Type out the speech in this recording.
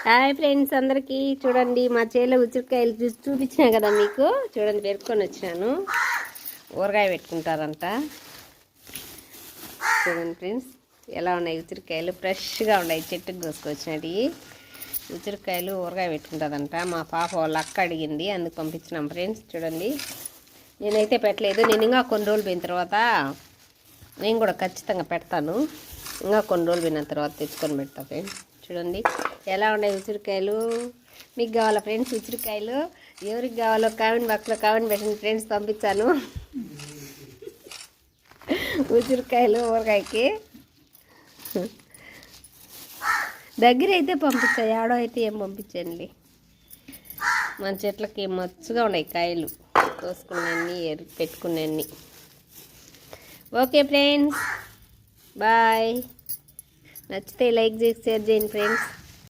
Hi friends అందరికీ. చూడండి మా చేలో ఉసిరికాయలు చూపించినా కదా మీకు. చూడండి పెరుక్కొని వచ్చినాను. ఊరగాయ పెట్టుకుంటారంట. చూడండి ఫ్రెండ్స్ ఎలా ఉన్నాయి ఉసిరికాయలు. ఫ్రెష్గా ఉన్నాయి, చెట్టుకు కోసుకొచ్చినవి ఉసిరికాయలు. ఊరగాయ పెట్టుకుంటారంట. మా పాప వాళ్ళ అక్క అడిగింది, అందుకు పంపించినాం ఫ్రెండ్స్. చూడండి నేనైతే పెట్టలేదు. నేను ఇంకా కొన్ని రోజులు పోయిన తర్వాత నేను కూడా ఖచ్చితంగా పెడతాను. ఇంకా కొన్ని రోజులు పోయిన తర్వాత తెచ్చుకొని పెడతా ఫ్రెండ్స్. చూడండి ఎలా ఉన్నాయి ఉసిరికాయలు. మీకు కావాలా ఫ్రెండ్స్ ఉసిరికాయలు? ఎవరికి కావాలో కామెంట్ బాక్స్లో కామెంట్ పెట్టండి ఫ్రెండ్స్, పంపించాను ఉసిరికాయలు ఊరగాయకి. దగ్గర అయితే పంపించా, ఏడో అయితే ఏం పంపించండి. మన చెట్లకి మచ్చుగా ఉన్నాయి కాయలు, కోసుకునేన్ని పెట్టుకునేన్ని. Okay friends, bye. నచ్చితే లైక్ చేసి షేర్ చేయండి ఫ్రెండ్స్.